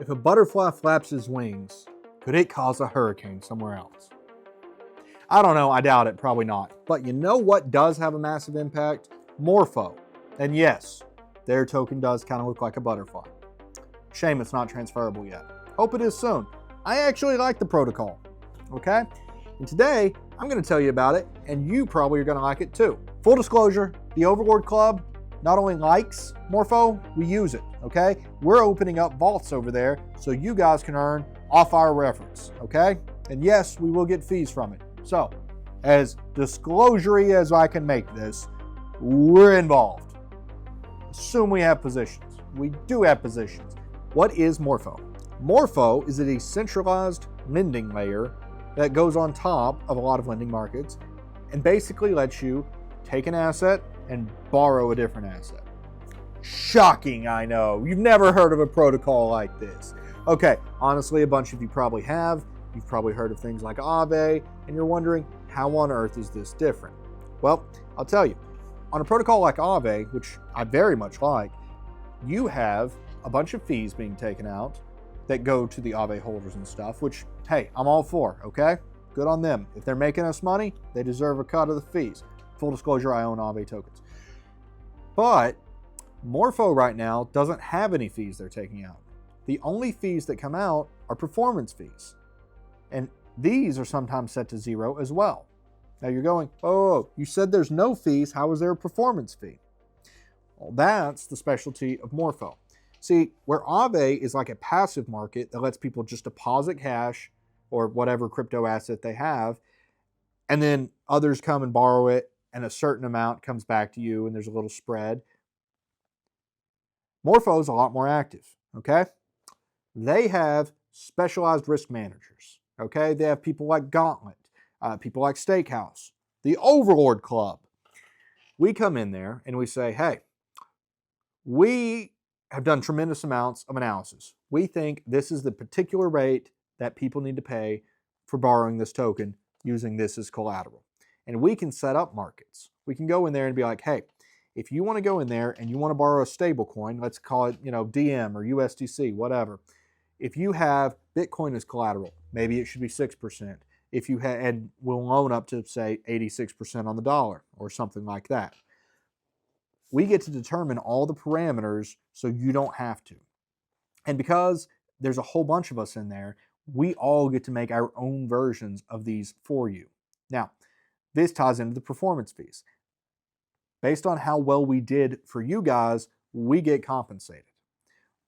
If a butterfly flaps his wings, could it cause a hurricane somewhere else? I don't know, I doubt it, probably not. But you know what does have a massive impact? Morpho. And yes, their token does kind of look like a butterfly. Shame it's not transferable yet. Hope it is soon. I actually like the protocol, okay? And today, I'm gonna tell you about it, and you probably are gonna like it too. Full disclosure, the Overlord Club not only likes Morpho, we use it, okay? We're opening up vaults over there so you guys can earn off our reference, okay? And yes, we will get fees from it. So, as disclosure-y as I can make this, we're involved. Assume we have positions. We do have positions. What is Morpho? Morpho is a decentralized lending layer that goes on top of a lot of lending markets and basically lets you take an asset and borrow a different asset. Shocking, I know. You've never heard of a protocol like this. Okay, honestly, a bunch of you probably have. You've probably heard of things like Aave, and you're wondering, how on earth is this different? Well, I'll tell you. On a protocol like Aave, which I very much like, you have a bunch of fees being taken out that go to the Aave holders and stuff, which, hey, I'm all for, okay? Good on them. If they're making us money, they deserve a cut of the fees. Full disclosure, I own Aave tokens. But Morpho right now doesn't have any fees they're taking out. The only fees that come out are performance fees. And these are sometimes set to 0 as well. Now you're going, oh, you said there's no fees. How is there a performance fee? Well, that's the specialty of Morpho. See, where Aave is like a passive market that lets people just deposit cash or whatever crypto asset they have, and then others come and borrow it, and a certain amount comes back to you, and there's a little spread. Morpho is a lot more active, okay? They have specialized risk managers, okay? They have people like Gauntlet, people like Steakhouse, the Overlord Club. We come in there and we say, hey, we have done tremendous amounts of analysis. We think this is the particular rate that people need to pay for borrowing this token using this as collateral. And we can set up markets. We can go in there and be like, hey, if you want to go in there and you want to borrow a stable coin, let's call it, DM or USDC, whatever. If you have Bitcoin as collateral, maybe it should be 6%. If you had, and we'll loan up to say 86% on the dollar or something like that. We get to determine all the parameters so you don't have to. And because there's a whole bunch of us in there, we all get to make our own versions of these for you. Now, this ties into the performance fees. Based on how well we did for you guys, we get compensated.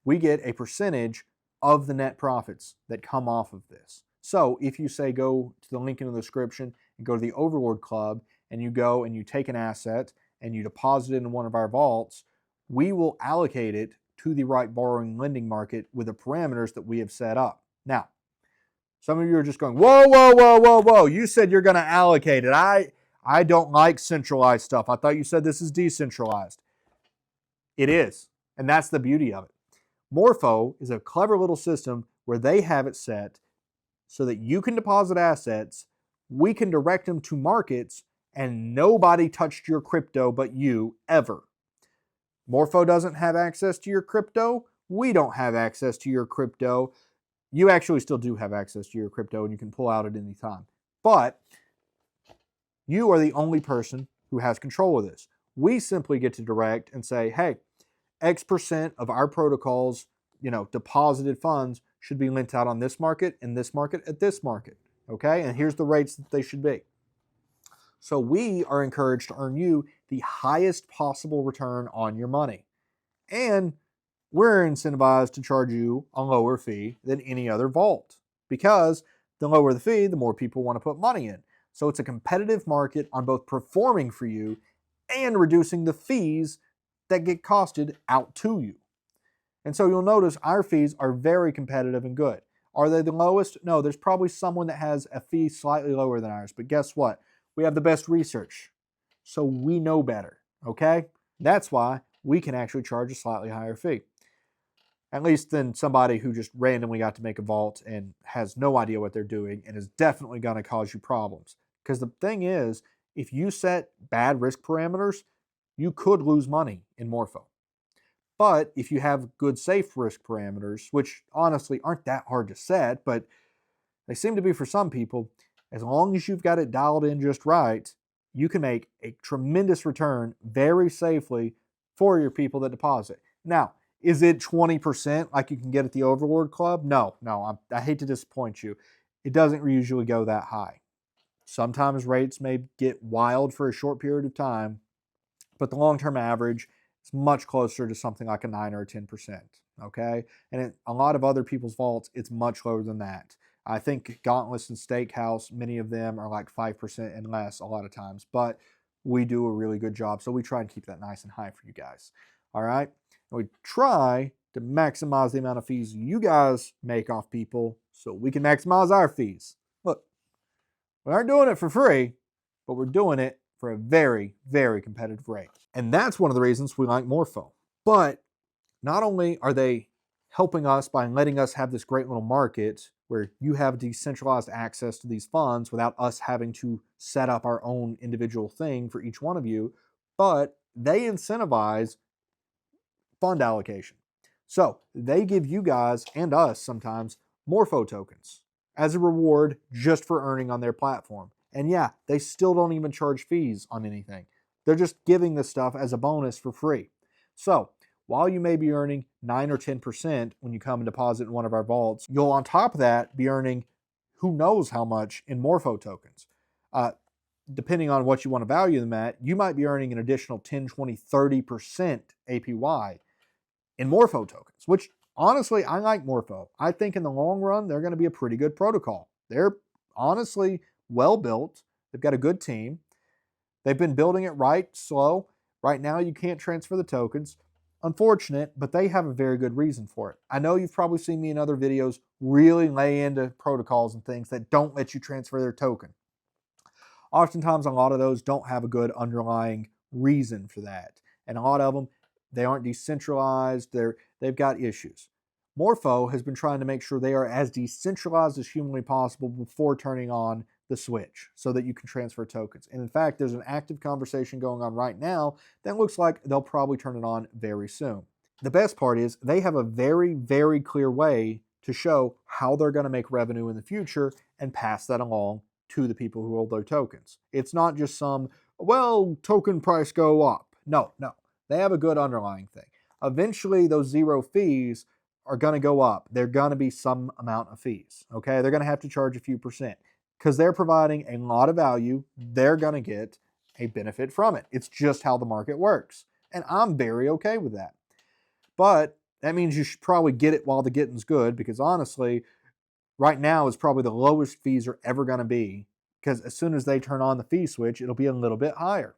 We get a percentage of the net profits that come off of this. So if you say go to the link in the description and go to the Overlord Club and you go and you take an asset and you deposit it in one of our vaults, we will allocate it to the right borrowing lending market with the parameters that we have set up. Now, some of you are just going, whoa, whoa, whoa, whoa, whoa. You said you're going to allocate it. I don't like centralized stuff. I thought you said this is decentralized. It is, and that's the beauty of it. Morpho is a clever little system where they have it set so that you can deposit assets, we can direct them to markets, and nobody touched your crypto but you, ever. Morpho doesn't have access to your crypto. We don't have access to your crypto. You actually still do have access to your crypto and you can pull out at any time. But you are the only person who has control of this. We simply get to direct and say, hey, X% of our protocols, deposited funds should be lent out on this market and this market at this market. Okay? And here's the rates that they should be. So we are encouraged to earn you the highest possible return on your money. And we're incentivized to charge you a lower fee than any other vault because the lower the fee, the more people want to put money in. So it's a competitive market on both performing for you and reducing the fees that get costed out to you. And so you'll notice our fees are very competitive and good. Are they the lowest? No, there's probably someone that has a fee slightly lower than ours, but guess what? We have the best research, so we know better, okay? That's why we can actually charge a slightly higher fee, at least than somebody who just randomly got to make a vault and has no idea what they're doing and is definitely going to cause you problems. Because the thing is, if you set bad risk parameters, you could lose money in Morpho. But if you have good safe risk parameters, which honestly aren't that hard to set, but they seem to be for some people, as long as you've got it dialed in just right, you can make a tremendous return very safely for your people that deposit. Now, is it 20% like you can get at the Overlord Club? No, I hate to disappoint you. It doesn't usually go that high. Sometimes rates may get wild for a short period of time, but the long-term average is much closer to something like a 9 or a 10%, okay? And a lot of other people's vaults, it's much lower than that. I think Gauntless and Steakhouse, many of them are like 5% and less a lot of times, but we do a really good job, so we try and keep that nice and high for you guys, all right? And we try to maximize the amount of fees you guys make off people so we can maximize our fees. Look, we aren't doing it for free, but we're doing it for a very, very competitive rate. And that's one of the reasons we like Morpho. But not only are they helping us by letting us have this great little market where you have decentralized access to these funds without us having to set up our own individual thing for each one of you, but they incentivize fund allocation. So they give you guys and us sometimes Morpho tokens as a reward just for earning on their platform. And yeah, they still don't even charge fees on anything. They're just giving this stuff as a bonus for free. So while you may be earning 9 or 10% when you come and deposit in one of our vaults, you'll on top of that be earning who knows how much in Morpho tokens. Depending on what you want to value them at, you might be earning an additional 10, 20, 30% APY in Morpho tokens, which honestly, I like Morpho. I think in the long run, they're going to be a pretty good protocol. They're honestly well built. They've got a good team. They've been building it right, slow. Right now, you can't transfer the tokens. Unfortunate, but they have a very good reason for it. I know you've probably seen me in other videos really lay into protocols and things that don't let you transfer their token. Oftentimes, a lot of those don't have a good underlying reason for that. And a lot of them, they aren't decentralized. They've got issues. Morpho has been trying to make sure they are as decentralized as humanly possible before turning on the switch so that you can transfer tokens. And in fact, there's an active conversation going on right now that looks like they'll probably turn it on very soon. The best part is they have a very, very clear way to show how they're going to make revenue in the future and pass that along to the people who hold their tokens. It's not just some, well, token price go up. No. They have a good underlying thing. Eventually, those zero fees are going to go up. They're going to be some amount of fees, okay? They're going to have to charge a few percent because they're providing a lot of value. They're going to get a benefit from it. It's just how the market works, and I'm very okay with that. But that means you should probably get it while the getting's good, because honestly, right now is probably the lowest fees are ever going to be, because as soon as they turn on the fee switch, it'll be a little bit higher.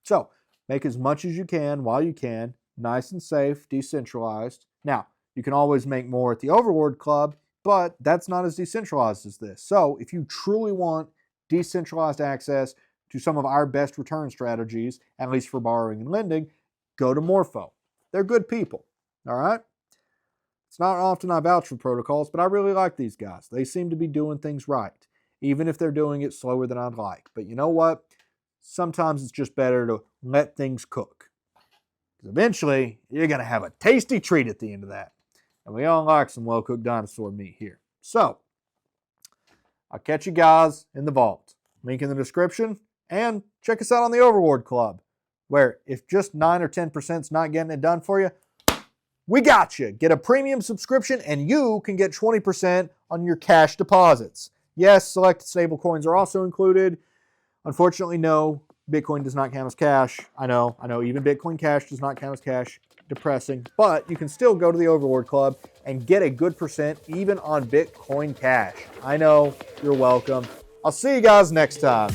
So make as much as you can while you can, nice and safe, decentralized. Now, you can always make more at the Overlord Club, but that's not as decentralized as this. So if you truly want decentralized access to some of our best return strategies, at least for borrowing and lending, go to Morpho. They're good people, all right? It's not often I vouch for protocols, but I really like these guys. They seem to be doing things right, even if they're doing it slower than I'd like. But you know what? Sometimes it's just better to let things cook. Because eventually, you're going to have a tasty treat at the end of that. And we all like some well-cooked dinosaur meat here. So, I'll catch you guys in the vault. Link in the description. And check us out on the Overlord Club, where if just 9 or 10% is not getting it done for you, we got you. Get a premium subscription and you can get 20% on your cash deposits. Yes, selected stablecoins are also included. Unfortunately, no, Bitcoin does not count as cash. I know, even Bitcoin Cash does not count as cash. Depressing, but you can still go to the Overlord Club and get a good percent even on Bitcoin Cash. I know, you're welcome. I'll see you guys next time.